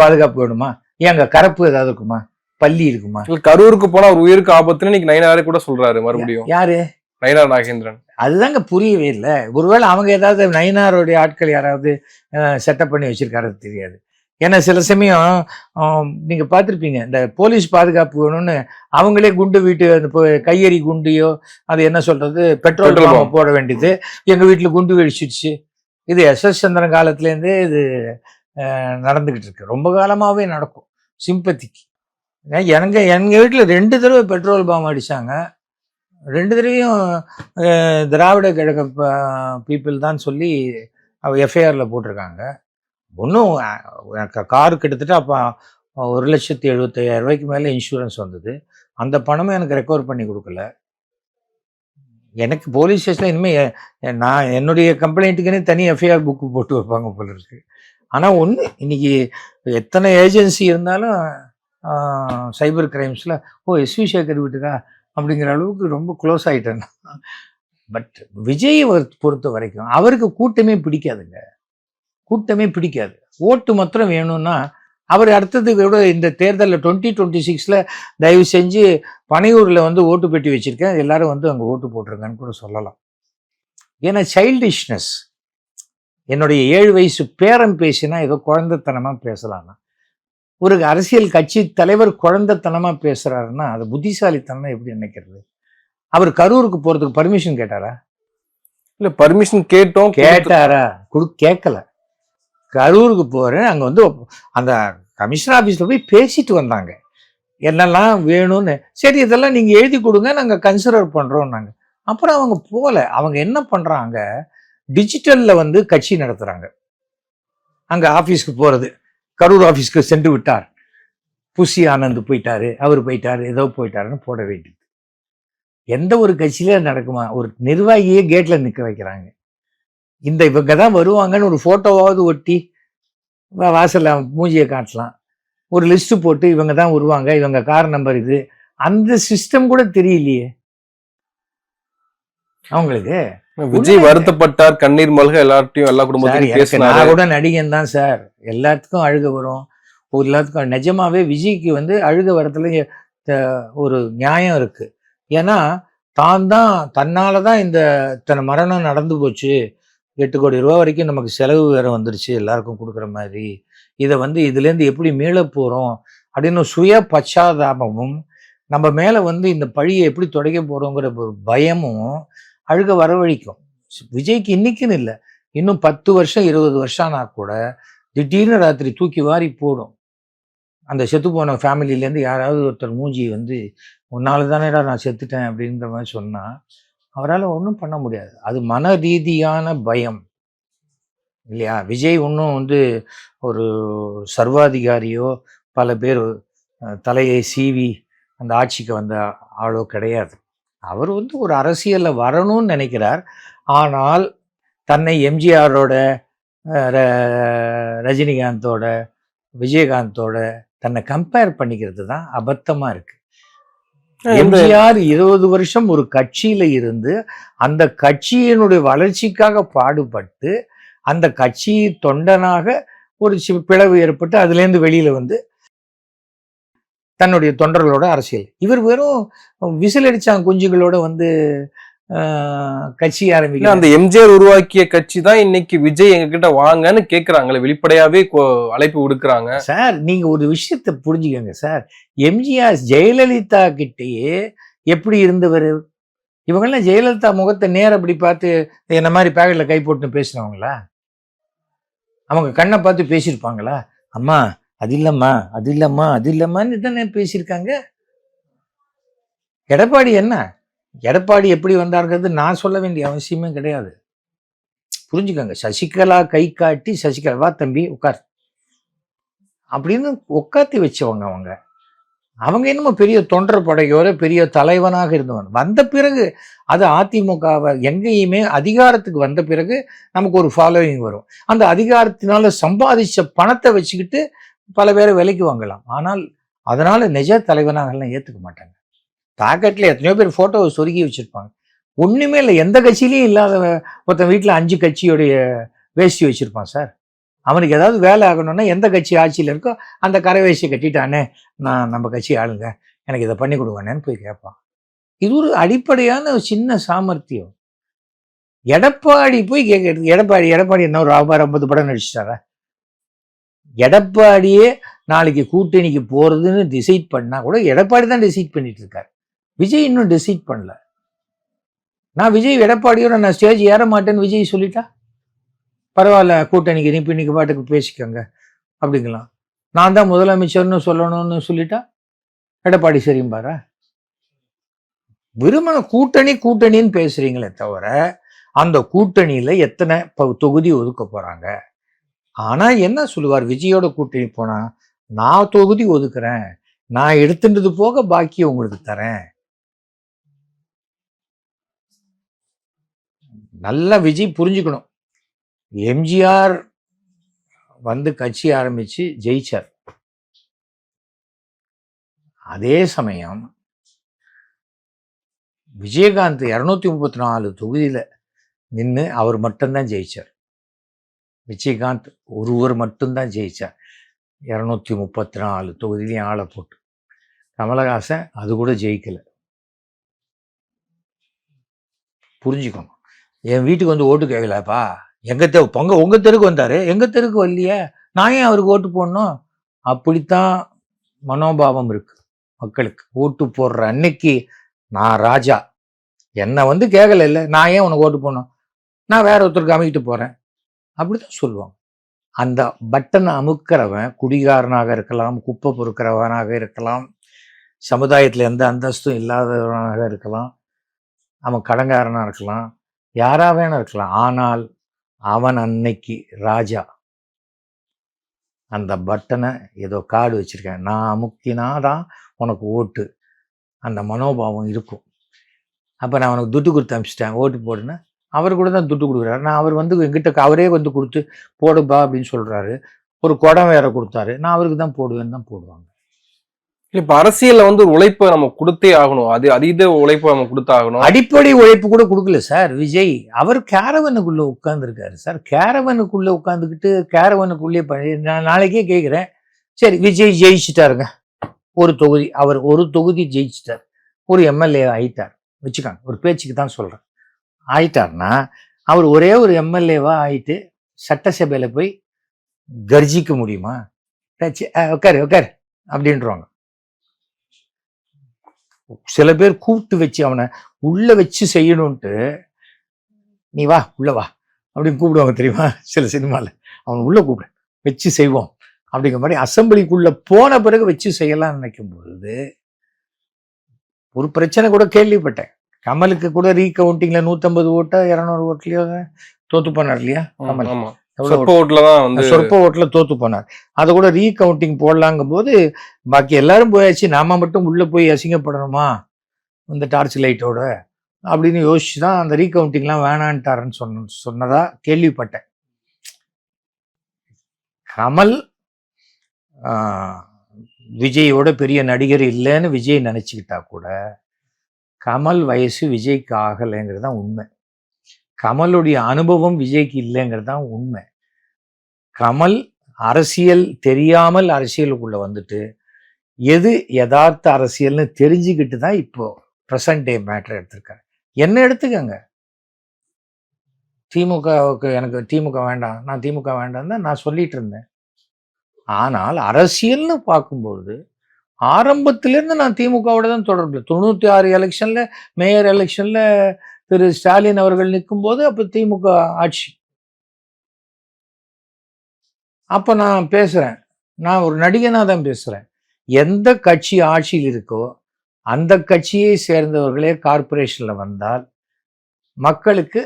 [SPEAKER 3] பாதுகாப்பு வேணுமா? ஏங்க கரப்பு ஏதாவது இருக்குமா? பள்ளி இருக்குமா?
[SPEAKER 2] கரூருக்கு போனா அவர் உயிருக்கு ஆபத்துன்னு இன்னைக்கு நயினாரே கூட சொல்றாரு. மறுபடியும் யாரு? நயினார் நாகேந்திரன்.
[SPEAKER 3] அதுதாங்க புரியவே இல்லை. ஒருவேளை அவங்க ஏதாவது நயினாருடைய ஆட்கள் யாராவது செட்டப் பண்ணி வச்சிருக்காரு தெரியாது. ஏன்னா சில சமயம் நீங்க பார்த்துருப்பீங்க, இந்த போலீஸ் பாதுகாப்பு வேணும்னு அவங்களே குண்டு வீட்டு அந்த கையெறி குண்டியோ அது என்ன சொல்றது பெட்ரோல் போட வேண்டியது. எங்க வீட்டுல குண்டு வெடிச்சிடுச்சு. இது எஸ்.எஸ். சந்திரன் காலத்துலேருந்தே இது நடந்துகிட்டு இருக்கு. ரொம்ப காலமாவே நடக்கும். சிம்பத்திக்கு எங்க வீட்டுல 2 தடவை பெட்ரோல் பாம் அடிச்சாங்க. 2 தடவையும் திராவிட கழக பீப்புள் தான் சொல்லி எஃப்ஐஆர்ல போட்டிருக்காங்க. ஒன்றும் காரு கிட்டத்தட்ட அப்போ 1,75,000 ரூபாய்க்கு மேலே இன்சூரன்ஸ் வந்தது. அந்த பணமும் எனக்கு ரெக்கவர் பண்ணி கொடுக்கல. எனக்கு போலீஸ் ஸ்டேஷனில் இனிமேல் நான் என்னுடைய கம்ப்ளைண்ட்டுக்குன்னு தனி எஃப்ஐஆர் புக்கு போட்டு வைப்பாங்க போல இருக்கு. ஆனால் ஒன்று, இன்னைக்கு எத்தனை ஏஜென்சி இருந்தாலும் சைபர் கிரைம்ஸில் எஸ்வி சேகர் வீட்டுக்கா அப்படிங்கிற அளவுக்கு ரொம்ப க்ளோஸ் ஆகிட்டேன். பட் விஜய் பொறுத்த வரைக்கும் அவருக்கு கூட்டமே பிடிக்காதுங்க. கூட்டமே பிடிக்காது. ஓட்டு மாத்திரம் வேணும்னா அவர் அடுத்தது விட இந்த தேர்தலில் 2026 தயவு செஞ்சு பனையூரில் வந்து ஓட்டு பெட்டி வச்சிருக்கேன், எல்லாரும் வந்து அங்கே ஓட்டு போட்டிருங்கன்னு கூட சொல்லலாம். ஏன்னா சைல்டிஷ்னஸ். என்னுடைய 7 வயசு பேரன் பேசினா ஏதோ குழந்தைத்தனமா பேசலாம்னா, ஒரு அரசியல் கட்சி தலைவர் குழந்தைத்தனமா பேசுறாருன்னா அது புத்திசாலித்தனம் எப்படி நினைக்கிறது? அவர் கரூருக்கு போறதுக்கு பர்மிஷன் கேட்டாரா?
[SPEAKER 2] இல்ல பர்மிஷன் கேட்டோம்,
[SPEAKER 3] கேட்டாரா? கேட்கல. கரூருக்கு போறேன், அங்க வந்து அந்த கமிஷனர் ஆபீஸ்ல போய் பேசிட்டு வந்தாங்க என்னெல்லாம் வேணும்னு. சரி இதெல்லாம் நீங்க எழுதி கொடுங்க, நாங்க கன்சிடர் பண்றோம்னாங்க. அப்புறம் அவங்க போல. அவங்க என்ன பண்றாங்க, டிஜிட்டல்ல வந்து கட்சி நடத்துறாங்க. அங்க ஆபீஸ்க்கு போறது, கரூர் ஆபீஸ்க்கு சென்று விட்டார், புசி ஆனந்த் போயிட்டாரு, அவர் போயிட்டாரு, ஏதோ போயிட்டாருன்னு போட வேண்டியது. எந்த ஒரு கட்சியில நடக்குமா? ஒரு நிர்வாகியே கேட்ல நிக்க வைக்கிறாங்க. இவங்க தான் வருவாங்கன்னு ஒரு போட்டோவாவது ஒட்டி வாசல்ல மூஞ்சியை காட்டலாம். ஒரு லிஸ்ட் போட்டு இவங்க தான் வருவாங்க, இவங்க கார் நம்பர் இது, அந்த சிஸ்டம் கூட தெரியலையே அவங்களுக்கு.
[SPEAKER 2] விஜய் வருத்தப்பட்டார், கண்ணீர் மல்க எல்லார்ட்டையும் எல்லா குடும்பத்தையும் பேசினாரு.
[SPEAKER 3] நான் கூட நடிகன் தான் சார், எல்லாத்துக்கும் அழுக வரும். ஒரு எல்லாத்துக்கும் நிஜமாவே விஜய்க்கு வந்து அழுக வரத்துல ஒரு நியாயம் இருக்கு. ஏன்னா தான் தன்னாலதான் இந்த இத்தனை மரணம் நடந்து போச்சு, 8 கோடி ரூபா வரைக்கும் நமக்கு செலவு வேற வந்துருச்சு எல்லாருக்கும் கொடுக்குற மாதிரி, இதை வந்து இதுலேருந்து எப்படி மீள போறோம் அப்படின்னு சுய பச்சாதாபமும், நம்ம மேல வந்து இந்த பழியை எப்படி துடைக்க போறோங்கிற ஒரு பயமும் அழுக வரவழைக்கும். விஜய்க்கு இன்னைக்குன்னு இல்லை, இன்னும் 10 வருஷம் 20 வருஷம் ஆனா கூட திடீர்னு ராத்திரி தூக்கி வாரி போடும். அந்த செத்து போன ஃபேமிலியிலேருந்து யாராவது ஒருத்தர் மூஞ்சி வந்து உன்னால தானேடா நான் செத்துட்டேன் அப்படின்ற மாதிரி சொன்னா அவரால் ஒன்றும் பண்ண முடியாது. அது மன ரீதியான பயம் இல்லையா? விஜய் ஒன்றும் வந்து ஒரு சர்வாதிகாரியோ, பல பேர் தலையை சீவி அந்த ஆட்சிக்கு வந்த ஆளோ கிடையாது. அவர் வந்து ஒரு அரசியலில் வரணும்னு நினைக்கிறார். ஆனால் தன்னை எம்ஜிஆரோட, ரஜினிகாந்தோட, விஜயகாந்தோட தன்னை கம்பேர் பண்ணிக்கிறது தான் அபத்தமா இருக்கு. எம்ஜிஆர் 20 வருஷம் ஒரு கட்சியில இருந்து அந்த கட்சியினுடைய வளர்ச்சிக்காக பாடுபட்டு அந்த கட்சி தொண்டனாக ஒரு பிளவு ஏற்பட்டு அதுலேருந்து வெளியில வந்து தன்னுடைய தொண்டர்களோட அரசியல். இவர் வெறும் விசில் அடிச்சாங்க குஞ்சுகளோட வந்து கட்சி ஆரம்பிக்க.
[SPEAKER 2] அந்த எம்ஜிஆர் உருவாக்கிய கட்சி தான் இன்னைக்கு விஜய் எங்க கிட்ட வாங்கன்னு கேட்கறாங்களே, வெளிப்படையாவே அழைப்பு விடுக்கிறாங்க.
[SPEAKER 3] சார் நீங்க ஒரு விஷயத்தை புரிஞ்சுக்கங்க சார், எம்ஜிஆர் ஜெயலலிதா கிட்டேயே எப்படி இருந்தவர்? இவங்கெல்லாம் ஜெயலலிதா முகத்தை நேரம் அப்படி பார்த்து என்ன மாதிரி பேக்கெட்ல கை போட்டு பேசுறவங்களா? அவங்க கண்ணை பார்த்து பேசியிருப்பாங்களா? அம்மா அது இல்லம்மா, அது இல்லம்மா, அது இல்லம்மான்னு தானே பேசியிருக்காங்க. எடப்பாடி என்ன, எடப்பாடி எப்படி வந்தாருங்கிறது நான் சொல்ல வேண்டிய அவசியமே கிடையாது. புரிஞ்சுக்கோங்க. சசிகலா கை காட்டி, சசிகலா வா தம்பி உட்கார் அப்படின்னு உட்காத்தி வச்சவங்க அவங்க. அவங்க என்னமோ பெரிய தொண்டர் படையோட பெரிய தலைவனாக இருந்தவன். வந்த பிறகு அது அதிமுகவை எங்கேயுமே அதிகாரத்துக்கு வந்த பிறகு நமக்கு ஒரு ஃபாலோவிங் வரும். அந்த அதிகாரத்தினால சம்பாதிச்ச பணத்தை வச்சுக்கிட்டு பல பேரை விலைக்கு வாங்கலாம். ஆனால் அதனால நிஜ தலைவனாகலாம் ஏற்றுக்க மாட்டாங்க. பாக்கெட்ல எத்தனையோ பேர் போட்டோவை சொருகி வச்சிருப்பாங்க. ஒண்ணுமே இல்லை, எந்த கட்சியிலையும் இல்லாத ஒருத்தன் வீட்டில் 5 கட்சியோடைய வேஷ்டி வச்சிருப்பான் சார். அவனுக்கு ஏதாவது வேலை ஆகணும்னா எந்த கட்சி ஆட்சியில் இருக்கோ அந்த கரை வேஷ்டியை கட்டிட்டானே, நான் நம்ம கட்சி ஆளுங்க எனக்கு இதை பண்ணி கொடுவானேன்னு போய் கேட்பான். இது ஒரு அடிப்படையான ஒரு சின்ன சாமர்த்தியம். எடப்பாடி போய் கேட்கறது, எடப்பாடி என்ன ஒரு 50 படம் நடிச்சிட்டாரா? எடப்பாடியே நாளைக்கு கூட்டணிக்கு போறதுன்னு டிசைட் பண்ணா கூட எடப்பாடி தான் டிசைட் பண்ணிட்டு இருக்காரு. விஜய் இன்னும் டிசைட் பண்ணல. நான் விஜய் எடப்பாடியோட நான் ஸ்டேஜ் ஏற மாட்டேன்னு விஜய் சொல்லிட்டா பரவாயில்ல, கூட்டணிக்கு இன்னைக்கு பாட்டுக்கு பேசிக்கோங்க அப்படிங்கலாம். நான் தான் முதலமைச்சர்னு சொல்லணும்னு சொல்லிட்டா எடப்பாடி சரிம்பாரா? விரும்பின கூட்டணின்னு பேசுறீங்களே தவிர அந்த கூட்டணியில எத்தனை தொகுதி ஒதுக்க போறாங்க? ஆனா என்ன சொல்லுவார், விஜயோட கூட்டணி போனா நான் தொகுதி ஒதுக்குறேன், நான் எடுத்துட்டது போக பாக்கி உங்களுக்கு தரேன். நல்லா விஜய் புரிஞ்சுக்கணும். எம்ஜிஆர் வந்து கட்சி ஆரம்பிச்சு ஜெயிச்சார். அதே சமயம் விஜயகாந்த் 234 தொகுதியில நின்று அவர் மட்டும்தான் ஜெயிச்சார். விஜயகாந்த் ஒருவர் மட்டும்தான் ஜெயிச்சார் 234 தொகுதியிலையும் ஆளை போட்டு. கமலஹாசன் அது கூட ஜெயிக்கல. புரிஞ்சுக்கணும். என் வீட்டுக்கு வந்து ஓட்டு கேட்கலப்பா, உங்க தெருக்கு வந்தாரு, எங்க தெருக்கு வரலையே, நான் ஏன் அவருக்கு ஓட்டு போடணும்? அப்படித்தான் மனோபாவம் இருக்கு மக்களுக்கு. ஓட்டு போடுற அன்னைக்கு நான் ராஜா, என்னை வந்து கேட்கல, இல்லை நான் ஏன் உனக்கு ஓட்டு போடணும், நான் வேற ஒருத்தருக்கு அமைக்கிட்டு போறேன், அப்படித்தான் சொல்லுவாங்க. அந்த பட்டனை அமுக்கிறவன் குடிகாரனாக இருக்கலாம், குப்பை பொறுக்கிறவனாக இருக்கலாம், சமுதாயத்தில் எந்த அந்தஸ்தும் இல்லாதவனாக இருக்கலாம், அவன் கடங்காரனாக இருக்கலாம், யாரா வேணா இருக்கலாம். ஆனால் அவன் அன்னைக்கு ராஜா. அந்த பட்டனை ஏதோ கார்டு வச்சிருக்கேன், நான் அமுக்கினாதான் உனக்கு ஓட்டு, அந்த மனோபாவம் இருக்கும். அப்போ நான் அவனுக்கு துட்டு கொடுத்து அனுப்பிச்சிட்டேன், ஓட்டு போடுன்னு. அவர் கூட தான் துட்டு கொடுக்குறாரு. நான் அவர் வந்து எங்கிட்ட அவரே வந்து கொடுத்து போடுப்பா அப்படின்னு சொல்றாரு. ஒரு குடம் வேற கொடுத்தாரு, நான் அவருக்கு தான் போடுவேன்னு தான் போடுவாங்க.
[SPEAKER 2] இப்ப அரசியல்ல வந்து உழைப்பை நம்ம கொடுத்தே ஆகணும், அது அதீத உழைப்பை நம்ம கொடுத்தாகணும்.
[SPEAKER 3] அடிப்படை உழைப்பு கூட கொடுக்கல சார் விஜய். அவர் கேரவனுக்குள்ள உட்கார்ந்துருக்காரு சார். கேரவனுக்குள்ள உட்காந்துக்கிட்டு கேரவனுக்குள்ளே நான் நாளைக்கே கேட்குறேன், சரி விஜய் ஜெயிச்சுட்டாருங்க ஒரு தொகுதி, அவர் ஒரு தொகுதி ஜெயிச்சுட்டார், ஒரு எம்எல்ஏ ஆயிட்டார் வச்சுக்காங்க, ஒரு பேச்சுக்கு தான் சொல்றேன், ஆயிட்டார்னா அவர் ஒரே ஒரு எம்எல்ஏவா ஆயிட்டு சட்டசபையில போய் கர்ஜிக்க முடியுமா? உட்காரு உட்காரு அப்படின்றவாங்க. சில பேர் கூப்பிட்டு வச்சு அவனை உள்ள வச்சு செய்யணும்ட்டு, நீ வா உள்ள வா அப்படின்னு கூப்பிடுவாங்க தெரியுமா? சில சினிமால அவன் உள்ள கூப்பிடு வச்சு செய்வோம் அப்படிங்கிற மாதிரி அசம்பிளிக்குள்ள போன பிறகு வச்சு செய்யலாம் நினைக்கும் பொழுது ஒரு பிரச்சனை கூட கேள்விப்பட்டேன். கமலுக்கு கூட ரீகவுண்டிங்ல 150 ஓட்டா 200 ஓட்டுலயோ தோத்து போனார் இல்லையா கமல்? சொற்ப ஓட்டுல தோத்து போனார். அதை கூட ரீகவுண்டிங் போடலாங்கும் போது பாக்கி எல்லாரும் போயாச்சு, நாம மட்டும் உள்ள போய் அசிங்கப்படணுமா இந்த டார்ச் லைட்டோட அப்படின்னு யோசிச்சுதான் அந்த ரீகவுண்டிங்லாம் வேணான்ட்டாருன்னு சொன்னதா கேள்விப்பட்டேன். கமல் விஜயோட பெரிய நடிகர் இல்லைன்னு விஜய் நினைச்சுக்கிட்டா கூட கமல் வயசு விஜய்க்கு ஆகலைங்கிறது தான் உண்மை. கமலுடைய அனுபவம் விஜய்க்கு இல்லைங்கிறது தான் உண்மை. கமல் அரசியல் தெரியாமல் அரசியலுக்குள்ள வந்துட்டு எது யதார்த்த அரசியல்னு தெரிஞ்சுக்கிட்டு தான் இப்போ ப்ரெசன்ட் டே மேட்டர் எடுத்திருக்காரு. என்ன எடுத்துக்கங்க, திமுகவுக்கு எனக்கு திமுக வேண்டாம், நான் திமுக வேண்டாம் தான் நான் சொல்லிட்டு இருந்தேன். ஆனால் அரசியல்னு பார்க்கும்பொழுது ஆரம்பத்திலிருந்து நான் திமுகவோட தான் தொடர்பு. 96 எலெக்ஷன்ல மேயர் எலெக்ஷன்ல திரு ஸ்டாலின் அவர்கள் நிற்கும் போது அப்ப திமுக ஆட்சி. அப்ப நான் பேசுறேன், நான் ஒரு நடிகனா தான் பேசுறேன். எந்த கட்சி ஆட்சியில் இருக்கோ அந்த கட்சியை சேர்ந்தவர்களே கார்பரேஷன்ல வந்தால் மக்களுக்கு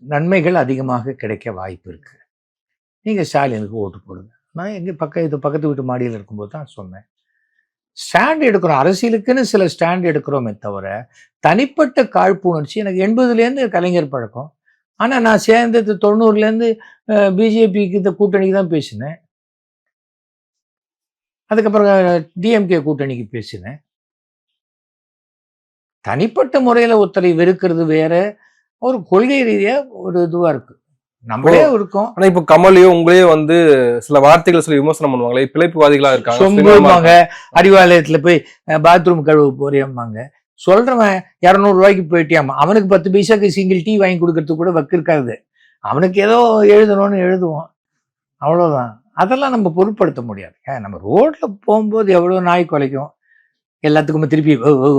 [SPEAKER 3] நன்மைகள் அதிகமாக கிடைக்க வாய்ப்பு இருக்கு. நீங்க ஸ்டாலினுக்கு ஓட்டு போடுங்க. நான் எங்க பக்கத்து வீட்டு மாடியில் இருக்கும்போது தான் சொன்னேன். ஸ்டாண்ட் எடுக்கிறோம், அரசியலுக்குன்னு சில ஸ்டாண்ட் எடுக்கிறோமே தவிர தனிப்பட்ட காழ்ப்புணர்ச்சி எனக்கு 80லேருந்து கலைஞர் பழக்கம். ஆனால் நான் சேர்ந்தது 90லேருந்து பிஜேபிக்கு இந்த கூட்டணிக்கு தான் பேசினேன். அதுக்கப்புறம் டிஎம்கே கூட்டணிக்கு பேசினேன். தனிப்பட்ட முறையில் ஒருத்தரை வெறுக்கிறது வேற, ஒரு கொள்கை ரீதியாக ஒரு இதுவாக இருக்கு, நம்மளே இருக்கும்.
[SPEAKER 2] ஆனா இப்ப கமலையோ உங்களே வந்து சில வார்த்தைகள் சொல்லி விமர்சனம் பண்ணுவாங்களே, பிழைப்புவாதிகளா
[SPEAKER 3] இருக்காங்க. அறிவாலயத்துல போய் பாத்ரூம் கழுவு போறியம்மாங்க. சொல்றவன் 200 ரூபாய்க்கு போயிட்டியாமா, அவனுக்கு 10 பைசாக்கு சிங்கிள் டீ வாங்கி கொடுக்கறதுக்கு கூட வக்கு இருக்காது. அவனுக்கு ஏதோ எழுதணும்னு எழுதுவோம், அவ்வளவுதான். அதெல்லாம் நம்ம பொருட்படுத்த முடியாது. நம்ம ரோட்ல போகும்போது எவ்வளவு நாய் குலைக்கும், எல்லாத்துக்குமே திருப்பி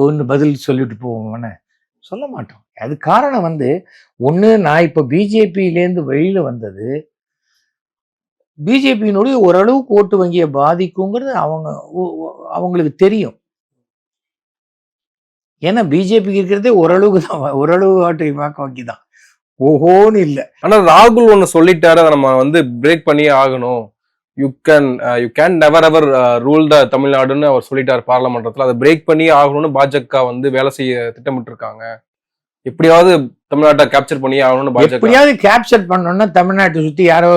[SPEAKER 3] ஒன்று பதில் சொல்லிட்டு போவோம்னு சொல்ல மாட்டோம். அது காரணம் வந்து ஒன்று, நான் இப்போ பிஜேபியிலேருந்து வெளியில வந்தது பிஜேபியினுடைய ஓரளவுக்கு ஓட்டு வங்கியை பாதிக்குங்கிறது அவங்களுக்கு தெரியும். ஏன்னா பிஜேபிக்கு இருக்கிறதே ஓரளவுக்கு தான், ஓரளவு வாக்கு வங்கி தான், ஓஹோன்னு இல்லை.
[SPEAKER 2] ஆனா ராகுல் ஒன்று சொல்லிட்டாரு, அதை நம்ம வந்து பிரேக் பண்ணியே ஆகணும். You can never ever rule the தமிழ்நாடுன்னு அவர் சொல்லிட்டாரு பார்லமெண்டத்தில். அதை பிரேக் பண்ணியே ஆகணும்னு பாஜக வந்து வேலை செய்ய திட்டமிட்டு இருக்காங்க. எப்படியாவது தமிழ்நாட்டை கேப்சர் பண்ணி ஆகணும்னு பாஜக.
[SPEAKER 3] எப்படியாவது கேப்சர் பண்ணணும்னா தமிழ்நாட்டை சுற்றி யாரோ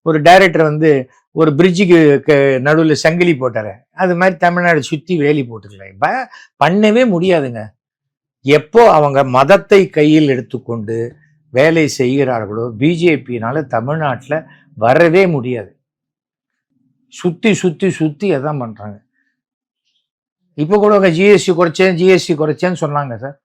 [SPEAKER 3] ஒரு டைரக்டர் வந்து ஒரு பிரிட்ஜுக்கு நடுவில் சங்கிலி போட்டாரு, அது மாதிரி தமிழ்நாடு சுற்றி வேலி போட்டுக்கல. பண்ணவே முடியாதுங்க. எப்போ அவங்க மதத்தை கையில் எடுத்துக்கொண்டு வேலை செய்கிறார்களோ பிஜேபினால தமிழ்நாட்டில் வரவே முடியாது. சுற்றி சுற்றி சுற்றி அதான் பண்றாங்க. இப்போ கூட ஜிஎஸ்டி குறைச்சேன்னு சொன்னாங்க சார்.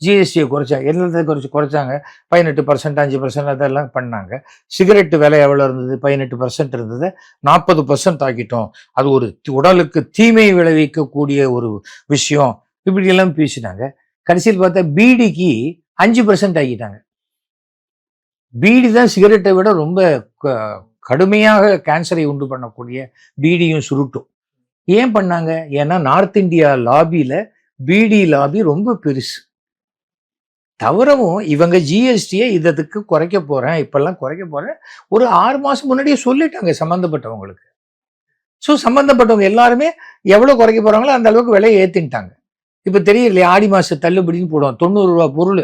[SPEAKER 3] ஜிஎஸ்டியை குறைச்சாங்க, எல்லாத்தையும் குறைச்சாங்க. 18%, 5% அதெல்லாம் பண்ணாங்க. சிகரெட்டு விலை எவ்வளோ இருந்தது? 18% இருந்தது, 40% ஆக்கிட்டோம். அது ஒரு உடலுக்கு தீமை விளைவிக்கக்கூடிய ஒரு விஷயம், இப்படியெல்லாம் பேசினாங்க. கடைசியில் பார்த்தா பீடிக்கு 5% ஆக்கிட்டாங்க. பீடி தான் சிகரெட்டை விட ரொம்ப கடுமையாக கேன்சரை உண்டு பண்ணக்கூடிய பீடியும் சுருட்டும். ஏன் பண்ணாங்க? ஏன்னா நார்த் இந்தியா லாபியில பீடி லாபி ரொம்ப பெருசு. தவிரவும் இவங்க ஜிஎஸ்டியை இதற்கு குறைக்க போறேன், இப்பெல்லாம் குறைக்க போறேன், ஒரு 6 மாசம் முன்னாடியே சொல்லிட்டாங்க சம்மந்தப்பட்டவங்களுக்கு. ஸோ சம்மந்தப்பட்டவங்க எல்லாருமே எவ்வளவு குறைக்க போறாங்களோ அந்த அளவுக்கு விலையை ஏத்திட்டாங்க. இப்ப தெரியலையா, ஆடி மாச தள்ளுபடின்னு போடுவோம், 90 ரூபா பொருள்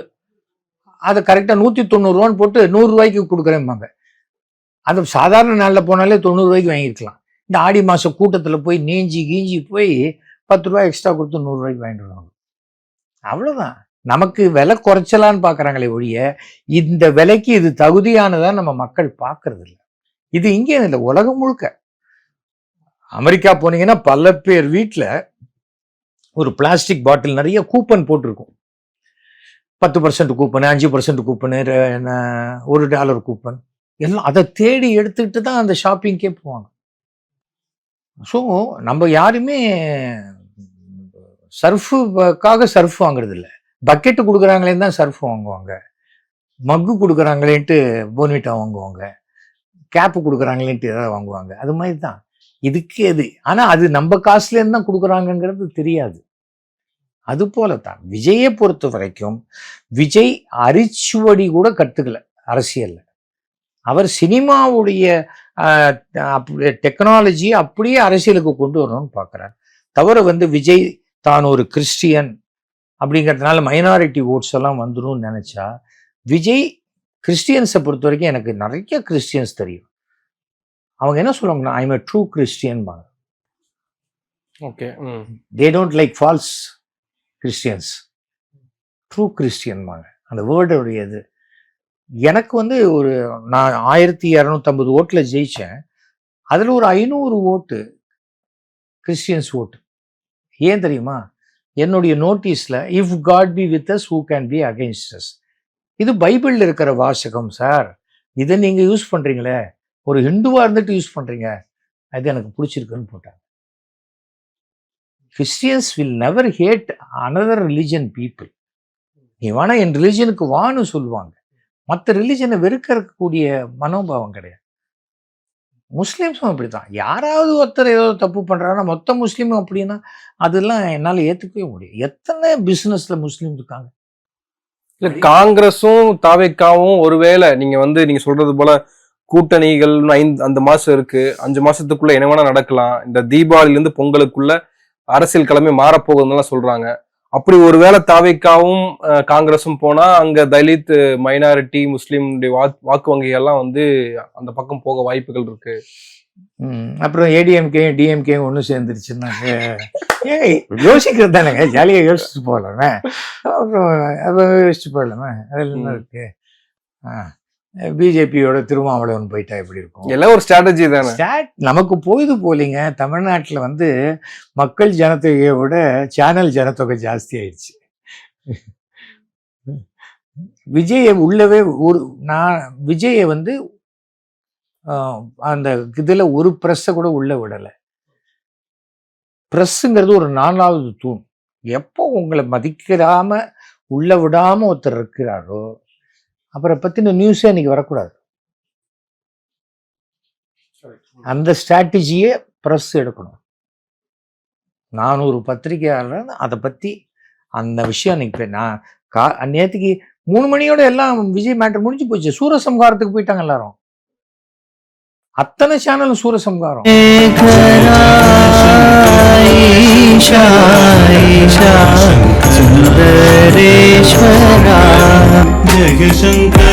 [SPEAKER 3] அதை கரெக்டா 190 ரூபான்னு போட்டு 100 ரூபாய்க்கு கொடுக்குறேன்பாங்க. அது சாதாரண நாளில் போனாலே 90 ரூபாய்க்கு வாங்கிருக்கலாம். இந்த ஆடி மாச கூட்டத்துல போய் நீஞ்சி கீஞ்சி போய் 10 ரூபாய் எக்ஸ்ட்ரா கொடுத்து 100 ரூபாய்க்கு வாங்கிட்டு வருவாங்க. அவ்வளவுதான். நமக்கு விலை குறைச்சலான்னு பாக்குறாங்களே ஒழிய இந்த விலைக்கு இது தகுதியானதான் நம்ம மக்கள் பார்க்கறது இல்லை. இது இங்கே இல்லை, உலகம் முழுக்க. அமெரிக்கா போனீங்கன்னா பல பேர் வீட்டில் ஒரு பிளாஸ்டிக் பாட்டில் நிறைய கூப்பன் போட்டிருக்கும். 10% கூப்பனு, 5% கூப்பனு, $1 கூப்பன், எல்லாம் அதை தேடி எடுத்துக்கிட்டு தான் அந்த ஷாப்பிங்கே போவாங்க. ஸோ நம்ம யாருமே சர்ஃபுக்காக சர்ஃப் வாங்குறது இல்லை. பக்கெட்டு கொடுக்குறாங்களேன்னு தான் சர்ஃப் வாங்குவாங்க, மக்கு கொடுக்குறாங்களேன்ட்டு போன்விட்டா வாங்குவாங்க, கேப்பு கொடுக்குறாங்களேன்ட்டு ஏதாவது வாங்குவாங்க. அது மாதிரி தான் இதுக்கு எது. ஆனால் அது நம்ம காசுலேருந்து தான் கொடுக்குறாங்கங்கிறது தெரியாது. அது போலத்தான் விஜயை பொறுத்த வரைக்கும் விஜய் அரிச்சுவடி கூட கற்றுக்கல அரசியல்ல. அவர் சினிமாவுடைய டெக்னாலஜி அப்படியே அரசியலுக்கு கொண்டு வரணும்னு பார்க்குறார். தவிர விஜய் தான் ஒரு கிறிஸ்டியன் அப்படிங்கிறதுனால மைனாரிட்டி ஓட்ஸ் எல்லாம் வந்துடும் நினைச்சா, விஜய் கிறிஸ்டியன்ஸை பொறுத்த வரைக்கும் எனக்கு நிறைய கிறிஸ்டியன்ஸ் தெரியும். அவங்க என்ன சொல்லுவாங்கன்னா, I am a true Christian பாங்க.
[SPEAKER 2] Okay,
[SPEAKER 3] they don't like false Christians, true Christian பாங்க. அந்த வேர்டுடைய இது எனக்கு ஒரு நான் 1250 ஓட்டில் ஜெயிச்சேன். அதில் ஒரு 500 ஓட்டு கிறிஸ்டியன்ஸ் ஓட்டு. ஏன் தெரியுமா? என்னுடைய நோட்டீஸில் if God be with us who can be against us, இது பைபிளில் இருக்கிற வாசகம் சார், இதை நீங்கள் யூஸ் பண்ணுறீங்களே, ஒரு ஹிந்துவாக இருந்துட்டு யூஸ் பண்ணுறீங்க, அது எனக்கு பிடிச்சிருக்குன்னு போட்டாங்க. Christians will never hate another religion people. நீ வேணா என் ரிலிஜனுக்கு வான்னு சொல்லுவாங்க, மற்ற ரிலிஜனை வெறுக்கக்கூடிய மனோபாவம் கிடையாது. முஸ்லீம்ஸும் அப்படித்தான். யாராவது ஒருத்தர் ஏதோ தப்பு பண்றாங்கன்னா மொத்த முஸ்லீமும் அப்படின்னா அதெல்லாம் என்னால் ஏற்றுக்கவே முடியும். எத்தனை பிசினஸ்ல முஸ்லீம் இருக்காங்க.
[SPEAKER 2] இல்ல காங்கிரஸும் தாவேக்காவும் ஒருவேளை நீங்க சொல்றது போல கூட்டணிகள் அந்த மாசம் இருக்கு, 5 மாசத்துக்குள்ள என்ன வேணா நடக்கலாம். இந்த தீபாவளில இருந்து பொங்கலுக்குள்ள அரசியல் கிழமை மாறப்போகுதுன்னு சொல்றாங்க. அப்படி ஒருவேளை தாவேக்காவும் காங்கிரஸும் போனா அங்க தலித் மைனாரிட்டி முஸ்லீம் வாக்கு வங்கிகள்லாம் அந்த பக்கம் போக வாய்ப்புகள் இருக்கு.
[SPEAKER 3] அப்புறம் ஏடிஎம்கே டிஎம்கே ஒன்று சேர்ந்துருச்சுன்னா யோசிக்கிறது தானேங்க, ஜாலியாக யோசிச்சுட்டு போகலாமே. அப்புறம் யோசிச்சுட்டு போகலாமே, அதில் என்ன இருக்கு? பிஜேபியோட திருமாவளவன் போயிட்டா எப்படி இருக்கும்?
[SPEAKER 2] எல்லாம் ஒரு ஸ்ட்ராட்டஜி தானே.
[SPEAKER 3] நமக்கு போயுது போலிங்க. தமிழ்நாட்டில் மக்கள் ஜனத்தொகையை விட சேனல் ஜனத்தொகை ஜாஸ்தி ஆயிடுச்சு. விஜயை உள்ளவே நான் விஜயை அந்த இதுல ஒரு பிரஸ்ஸை கூட உள்ள விடலை. பிரஸ்ஸுங்கிறது ஒரு 4வது தூண். எப்போ உங்களை மதிக்கிறாம உள்ள விடாம ஒருத்தர் இருக்கிறாரோ அப்புறம் பத்தின நியூஸே இன்னைக்கு வரக்கூடாது. அந்த ஸ்ட்ராட்டஜியை பிரஸ் எடுக்கணும். 400 பத்திரிகையாளர் அதை பத்தி அந்த விஷயம் அன்னைக்கு நான் நேற்றுக்கு 3 மணியோட எல்லாம் விஜய் மேட்டர் முடிஞ்சு போச்சு. சூரசம்ஹாரத்துக்கு போயிட்டாங்க எல்லாரும். அத்தனை சேனலும் சூரசம்ஹாரம்.
[SPEAKER 4] சுந்தரேஸ்வரா ஜெகசங்கர